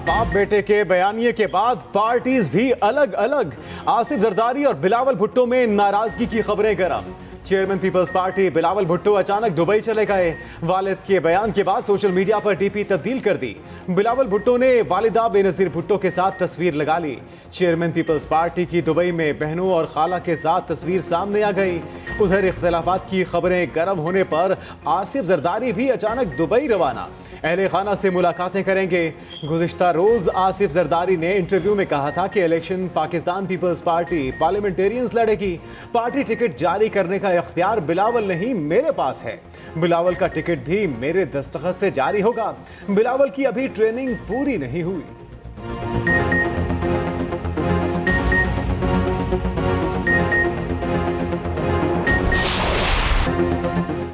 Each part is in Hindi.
बाप बेटे के बयानिए के बाद पार्टीज भी अलग अलग। आसिफ जरदारी और बिलावल भुट्टो में नाराजगी की खबरें गर्म। चेयरमैन पीपल्स पार्टी बिलावल भुट्टो अचानक दुबई चले गए। वालिद के बयान के बाद सोशल मीडिया पर डीपी तब्दील कर दी। बिलावल भुट्टो ने वालिदा बेनजीर भुट्टो के साथ तस्वीर लगा ली। चेयरमैन पीपल्स पार्टी की दुबई में बहनों और खाला के साथ तस्वीर सामने आ गई। उधर इख्तिलाफात की खबरें गर्म होने पर आसिफ जरदारी भी अचानक दुबई रवाना। अहले खाना से मुलाकातें करेंगे। गुज़िश्ता रोज आसिफ जरदारी ने इंटरव्यू में कहा था कि इलेक्शन पाकिस्तान पीपल्स पार्टी पार्लियामेंटेरियंस लड़ेगी। पार्टी टिकट जारी करने का इख्तियार बिलावल नहीं मेरे पास है। बिलावल का टिकट भी मेरे दस्तखत से जारी होगा। बिलावल की अभी ट्रेनिंग पूरी नहीं हुई।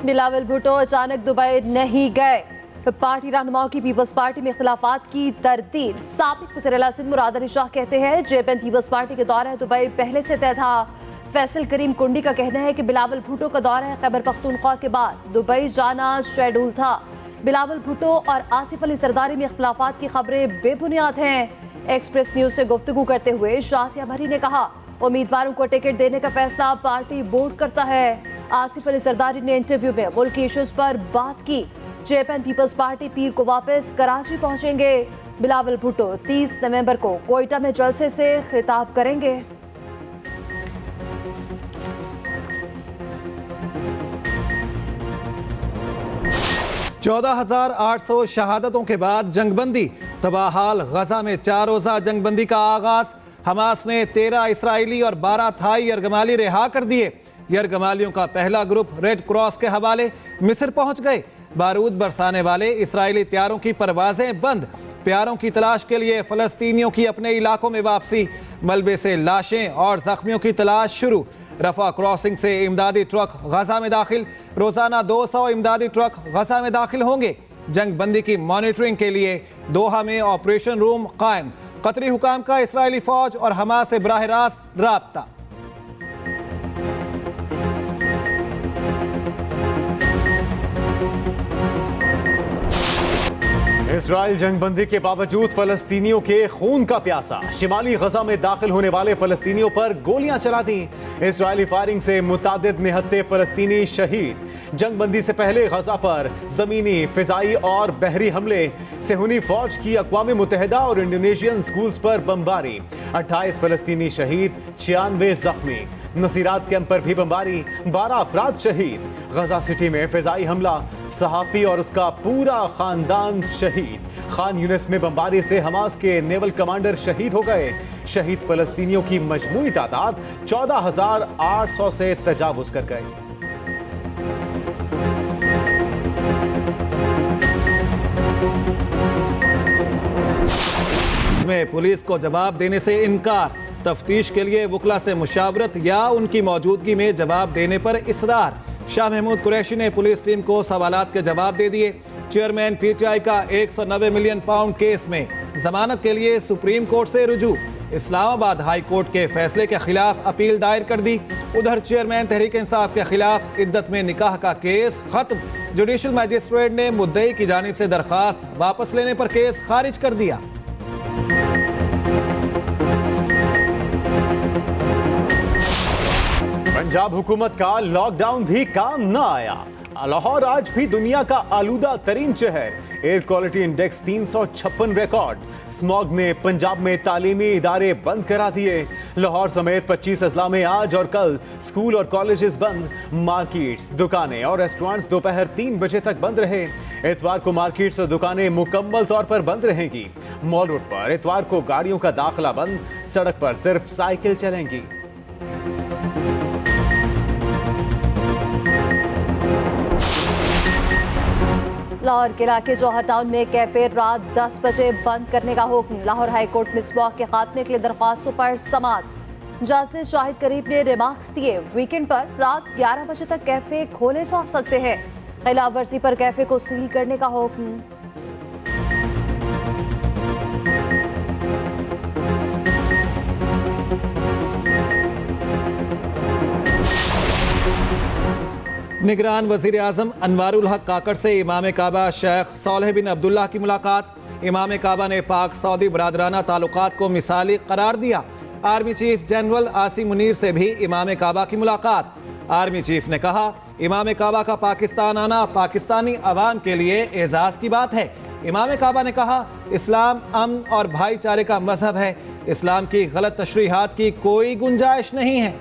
बिलावल भुट्टो अचानक दुबई नहीं गए। पार्टी रहनुमाओं की पीपल्स पार्टी में इख्तिलाफात की तरतीब। साबिक वज़ीर आज़म मुराद अली शाह कहते हैं चेयरमैन पीपल्स पार्टी के दौरा दुबई पहले से तय था। फैसल करीम कुंडी का कहना है कि बिलावल भुट्टो का दौरा खैबर पख्तूनख्वा के बाद दुबई जाना शेड्यूल था। बिलावल भुट्टो और आसिफ अली जरदारी में इख्तिलाफात की खबरें बेबुनियाद हैं। एक्सप्रेस न्यूज से गुफ्तगू करते हुए शासिया भरी ने कहा उम्मीदवारों को टिकट देने का फैसला पार्टी बोर्ड करता है। आसिफ अली जरदारी ने इंटरव्यू में मुल्क की इश्यूज पर बात की। चेयरमैन पीपल्स पार्टी पीर को वापस कराची पहुंचेंगे। बिलावल भुट्टो 30 नवंबर को कोयटा में जलसे से खिताब करेंगे। चौदह 14,800 शहादतों के बाद जंगबंदी। तबाहाल गजा में 4 रोजा जंगबंदी का आगाज। हमास ने 13 इसराइली और 12 थाई यरगमाली रिहा कर दिए। यरगमालियों का पहला ग्रुप रेड क्रॉस के हवाले मिस्र पहुंच गए। बारूद बरसाने वाले इसराइली त्यारों की परवाजें बंद। प्यारों की तलाश के लिए फलस्तीनियों की अपने इलाकों में वापसी। मलबे से लाशें और जख्मियों की तलाश शुरू। रफा क्रॉसिंग से इमदादी ट्रक गजा में दाखिल। रोजाना 200 इमदादी ट्रक गजा में दाखिल होंगे। जंग बंदी की मॉनिटरिंग के लिए दोहा में ऑपरेशन रूम कायम। कतरी हुकाम का इसराइली फौज और हमास से बराह रास्त राब्ता। इसराइल जंगबंदी के बावजूद फलस्तीनियों के खून का प्यासा। शिमाली गजा में दाखिल होने वाले फलस्तीनियों पर गोलियां चला दी। इसराइली फायरिंग से मुतादिद निहत्ते फलस्तीनी शहीद। जंगबंदी से पहले गजा पर जमीनी, फिजाई और बहरी हमले। सेहूनी फौज की अक़वाम मुत्तहिदा और इंडोनेशियन स्कूल्स पर बमबारी। 28 फलस्तीनी शहीद, 96 जख्मी। नसीरात कैंप पर भी बमबारी, 12 अफराद शहीद। गजा सिटी में फिजाई हमला, सहाफ़ी और उसका पूरा खानदान शहीद। खान यूनिस में बमबारी से हमास के नेवल कमांडर शहीद हो गए। शहीद फलस्तीनियों की मजमूई तादाद 14,800 से तजावुज कर गई। में पुलिस को जवाब देने से इनकार। तफ्तीश के लिए वकला से मुशावरत या उनकी मौजूदगी में जवाब देने पर इसरार। शाह महमूद कुरैशी ने पुलिस टीम को सवालात के जवाब दे दिए। चेयरमैन पीटीआई का 190 मिलियन पाउंड केस में जमानत के लिए सुप्रीम कोर्ट से रुजू। इस्लामाबाद हाई कोर्ट के फैसले के खिलाफ अपील दायर कर दी। उधर चेयरमैन तहरीक इंसाफ के खिलाफ इद्दत में निकाह का केस खत्म। जुडिशल मजिस्ट्रेट ने मुद्दई की जानिब से दरखास्त वापस लेने पर केस खारिज कर दिया। पंजाब हुकूमत का लॉकडाउन भी काम न आया। लाहौर आज भी दुनिया का आलूदा तरीन शहर। Air quality index 356 record. Smog ने पंजाब में तालीमी इदारे बंद करा दिए। लाहौर समेत 25 अजला में आज और कल स्कूल और कॉलेजेस बंद। मार्केट्स, दुकानें और रेस्टोरेंट्स दोपहर 3 बजे तक बंद रहे। इतवार को मार्केट्स और दुकानें मुकम्मल तौर पर बंद रहेंगी। मॉल रोड पर इतवार को गाड़ियों का दाखिला बंद। सड़क पर सिर्फ साइकिल चलेंगी। लाहौर के इलाके जौहर टाउन में कैफे रात 10 बजे बंद करने का हुक्म। लाहौर हाई कोर्ट ने स्मॉग के खात्मे के लिए दरख्वास्तों पर समाअत। जस्टिस शाहिद करीब ने रिमार्क्स दिए वीकेंड पर रात 11 बजे तक कैफे खोले जा सकते हैं। खिलाफ वर्जी पर कैफे को सील करने का हुक्म। निगरान वज़ीर आज़म अनवारुल हक काकड़ से इमाम काबा शेख सालेह बिन अब्दुल्लाह की मुलाकात। इमाम काबा ने पाक सऊदी बरादराना ताल्लुकात को मिसाली करार दिया। Army chief general Asim Munir से भी इमाम काबा की मुलाकात। आर्मी चीफ ने कहा, इमाम काबा का पाकिस्तान आना पाकिस्तानी अवाम के लिए एजाज की बात है। इमाम काबा ने कहा, इस्लाम अमन और भाईचारे का मजहब है, इस्लाम की गलत तशरीहात की कोई गुंजाइश नहीं है।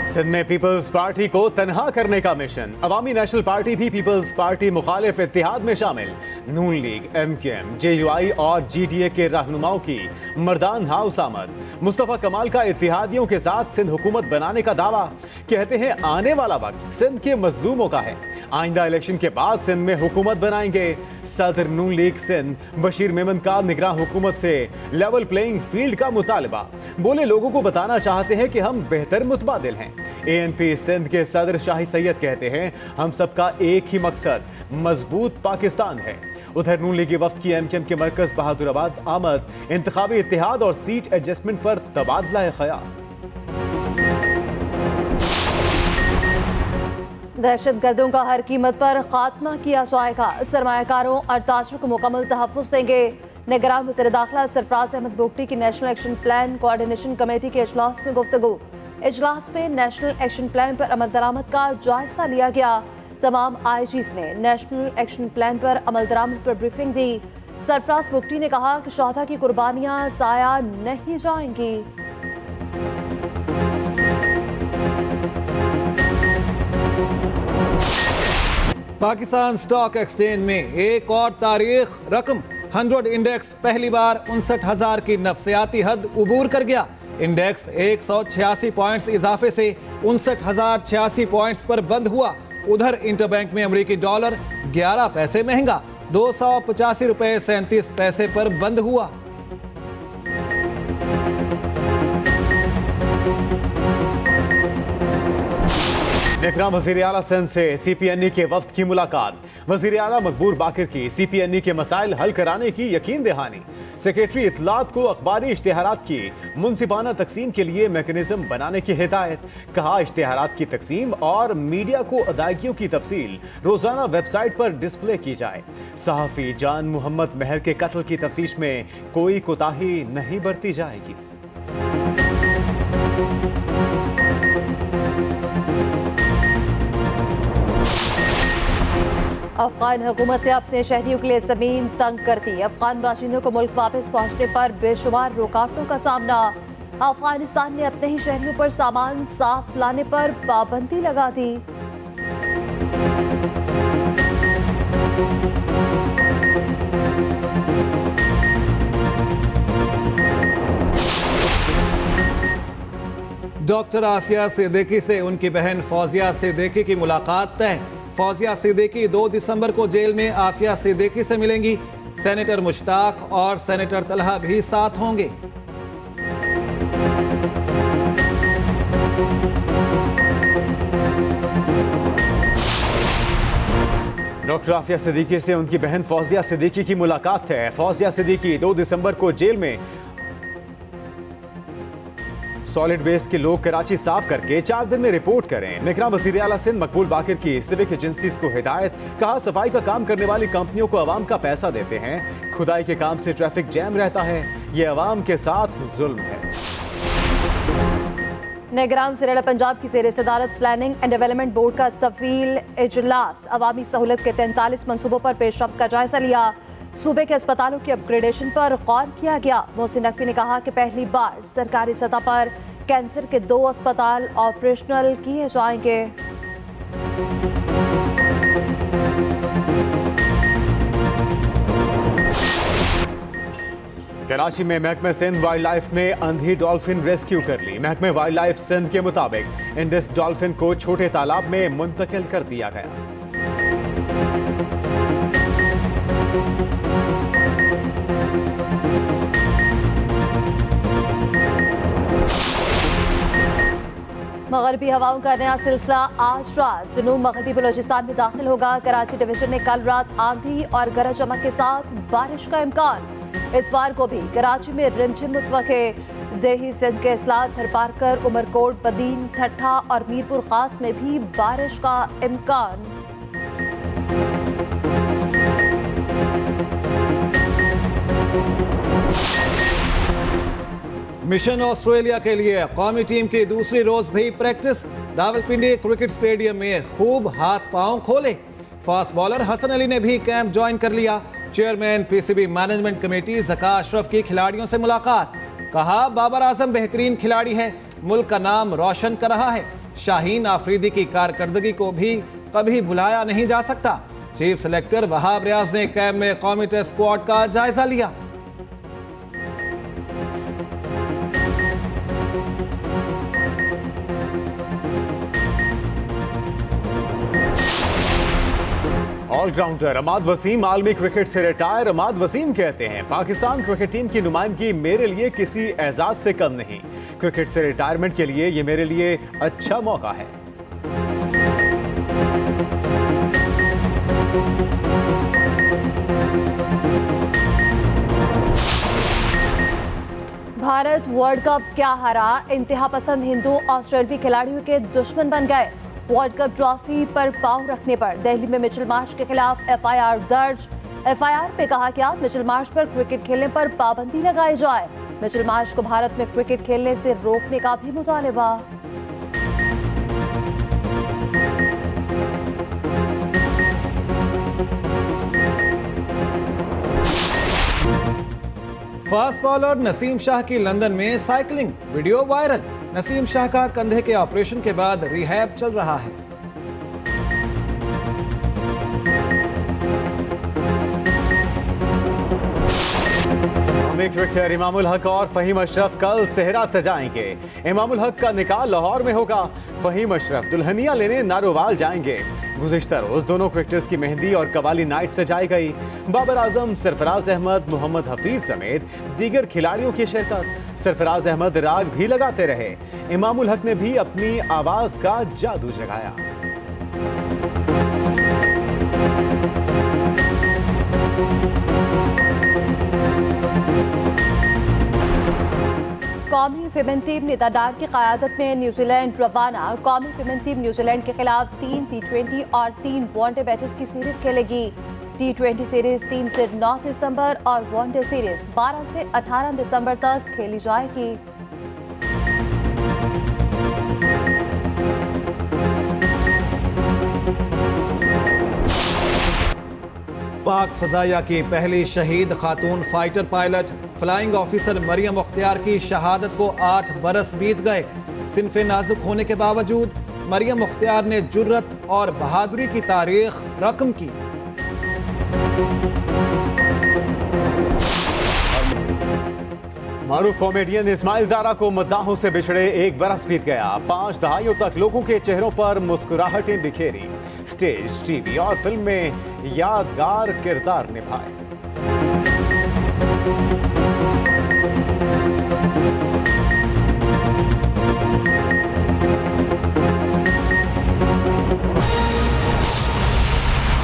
सिंध में पीपल्स पार्टी को तनहा करने का मिशन। अवामी नेशनल पार्टी भी पीपल्स पार्टी मुखालिफ इत्तेहाद में शामिल। नून लीग, MKM, JUI और GTA के रहनुमाओं की मर्दान हाउस आमद। मुस्तफा कमाल का इत्तेहादियों के साथ सिंध हुकूमत बनाने का दावा। कहते हैं आने वाला वक्त सिंध के मजलूमों का है, आइंदा इलेक्शन के बाद सिंध में हुकूमत बनाएंगे। सदर नून लीग सिंध बशीर मेमन का निगरान हुकूमत से लेवल प्लेइंग फील्ड का मुतालबा। बोले, लोगों को बताना चाहते हैं कि हम बेहतर मुतबादिल हैं। ANP सिंध के सदर शाही सैयद कहते हैं, हम सबका एक ही मकसद मजबूत पाकिस्तान है। उधर नून लीगी वफ्द की MKM के मरकज बहादुराबाद आमद। इंतखाबी इत्तेहाद और सीट एडजस्टमेंट पर तबादला ख्याल। दहशतगर्दों का हर कीमत पर खात्मा किया जाएगा। सरमायाकारों और ताजरों को मुकम्मल तहफ़्फ़ुज़ देंगे। निगरान वज़ीर दाखिला सरफराज अहमद बुगटी की national action plan coordination committee के इजलास में गुफ्तगू। इजलास में नेशनल एक्शन प्लान पर अमल दरामद का जायजा लिया गया। तमाम IGs ने नेशनल एक्शन प्लान पर अमल दरामद पर ब्रीफिंग दी। सरफराज बुगटी ने कहा कि शहदा की कुर्बानियां ज़ाया नहीं जाएंगी। पाकिस्तान स्टॉक एक्सचेंज में एक और तारीख रकम 100 इंडेक्स पहली बार 59,000 की नफसियाती हद उबूर कर गया। इंडेक्स 186 पॉइंट्स इजाफे से 59,086 पॉइंट्स पर बंद हुआ। उधर इंटरबैंक में अमेरिकी डॉलर 11 पैसे महंगा 285 रुपए 37 पैसे पर बंद हुआ। निगरान वज़ीर आला सिंध से CPNE के वफ्द की मुलाकात। वज़ीर आला मकबूल बाकिर की CPNE के मसाइल हल कराने की यकीन दहानी। सेक्रेटरी इत्तलात को अखबारी इश्तिहारात की मुनसिफाना तकसीम के लिए मैकेनिज्म बनाने की हिदायत। कहा, इश्तिहारात की तकसीम और मीडिया को अदायगियों की तफसील रोजाना वेबसाइट पर डिस्प्ले की जाए। सहाफ़ी जान मोहम्मद महर के कत्ल की तफ्तीश में कोई कोताही नहीं बरती जाएगी। अफगान हुकूमत ने अपने शहरियों के लिए जमीन तंग कर दी। अफगान बाशिंदों को मुल्क वापस पहुंचने पर बेशुमार रुकावटों का सामना। अफगानिस्तान ने अपने ही शहरियों पर सामान साफ लाने पर पाबंदी लगा दी। डॉक्टर आफिया सिद्दीकी से उनकी बहन फौजिया सिद्दीकी की मुलाकात तय। फौजिया सिद्दीकी 2 दिसंबर को जेल में आफिया सिद्दीकी से मिलेंगी। सेनेटर मुश्ताक और सेनेटर तलहा भी साथ होंगे। डॉक्टर आफिया सिद्दीकी से उनकी बहन फौजिया सिद्दीकी की मुलाकात है। फौजिया सिद्दीकी 2 दिसंबर को जेल में सॉलिड वेस्ट के लोग कराची साफ करके 4 दिन में रिपोर्ट करें। निगरान वज़ीर आला सिंध मकबूल बाकिर की सिविक एजेंसीज को हिदायत। कहा, सफाई का काम करने वाली कंपनियों को अवाम का पैसा देते हैं। खुदाई के काम से ट्रैफिक जैम रहता है। ये अवाम के साथ जुल्म है। निगरान वज़ीर आला पंजाब की ज़ेर सदारत प्लानिंग एंड डेवलपमेंट बोर्ड का तवील इजलास। अवामी सहूलत के 43 मनसूबों पर पेशरफ्त का जायजा लिया। सूबे के अस्पतालों की अपग्रेडेशन पर गौर किया गया। मोहसिन नकवी ने कहा कि पहली बार सरकारी सतह पर कैंसर के 2 अस्पताल ऑपरेशनल किए जाएंगे। कराची में महकमे सिंध वाइल्ड लाइफ ने अंधी डॉल्फिन रेस्क्यू कर ली। महकमे वाइल्ड लाइफ सिंध के मुताबिक इंडस डॉल्फिन को छोटे तालाब में मुंतकिल कर दिया गया। मगरबी हवाओं का नया सिलसिला आज रात जनूब मगरबी बलोचिस्तान में दाखिल होगा। कराची डिवीजन में कल रात आंधी और गरज चमक के साथ बारिश का इम्कान। इतवार को भी कराची में रिमझिम मुतवक्के। देही सिंध के इस्लाह, थरपारकर, उमरकोट, बदीन, ठट्ठा और मीरपुर खास में भी बारिश का इम्कान। मिशन ऑस्ट्रेलिया के लिए कौमी टीम की दूसरी रोज भी प्रैक्टिस। रावलपिंडी क्रिकेट स्टेडियम में खूब हाथ पांव खोले। फास्ट बॉलर हसन अली ने भी कैंप ज्वाइन कर लिया। Chairman PCB management committee Zaka Ashraf की खिलाड़ियों से मुलाकात। कहा बाबर आजम बेहतरीन खिलाड़ी है, मुल्क का नाम रोशन कर रहा है। शाहीन आफरीदी की कारकर्दगी को भी कभी भुलाया नहीं जा सकता। चीफ सेलेक्टर वहाब रियाज ने कैंप में कौमी टेस्ट स्क्वाड का जायजा लिया। ऑलराउंडर अमाद वसीम आलमी क्रिकेट से रिटायर। अमाद वसीम कहते हैं, पाकिस्तान क्रिकेट टीम की नुमाइंदगी मेरे लिए किसी एजाज से कम नहीं। क्रिकेट से रिटायरमेंट के लिए ये मेरे लिए अच्छा मौका है। भारत वर्ल्ड कप क्या हारा, इंतहा पसंद हिंदू ऑस्ट्रेलियाई खिलाड़ियों के दुश्मन बन गए। वर्ल्ड कप ट्रॉफी पर पांव रखने पर दिल्ली में मिचेल मार्श के खिलाफ एफआईआर दर्ज। एफआईआर में कहा गया मिचेल मार्श पर क्रिकेट खेलने पर पाबंदी लगाई जाए। मिचेल मार्श को भारत में क्रिकेट खेलने से रोकने का भी मुतालबा। फास्ट बॉलर नसीम शाह की लंदन में cycling video viral. Naseem Shah का कंधे के ऑपरेशन के बाद रिहैब चल रहा है। क्रिकेटर इमामुल हक और फहीम अशरफ कल सेहरा सजाएंगे। इमामुल हक का निकाह लाहौर में होगा। फहीम अशरफ दुल्हनिया लेने नारोवाल जाएंगे। गुज़िश्ता रोज दोनों क्रिकेटर्स की मेहंदी और कवाली नाइट सजाई गई। बाबर आजम, सरफराज अहमद, मोहम्मद हफीज समेत दीगर खिलाड़ियों की शिरकत। सरफराज अहमद राग भी लगाते रहे। इमामुल हक ने भी अपनी आवाज का जादू जगाया। कौमी विमेन टीम नेतादार की क़यादत में न्यूजीलैंड रवाना। कौमी विमेन टीम न्यूजीलैंड के खिलाफ 3 T20 और 3 वनडे मैचेस की सीरीज खेलेगी। T20 सीरीज 3 से 9 दिसंबर और वनडे सीरीज 12 से 18 दिसंबर तक खेली जाएगी। पाक फजाइया की पहली शहीद खातून fighter pilot flying officer Mariam Mukhtiar की शहादत को 8 बरस बीत गए। सिनफे नाजुक होने के बावजूद मरियम मुख्तियार ने जुर्रत और बहादुरी की तारीख रकम की। मारूफ कॉमेडियन इस्माइल ज़ारा को मद्दाहों से बिछड़े 1 बरस बीत गया। 5 दहाइयों तक लोगों के चेहरों पर मुस्कुराहटें बिखेरी। स्टेज, टीवी और फिल्म में यादगार किरदार निभाए।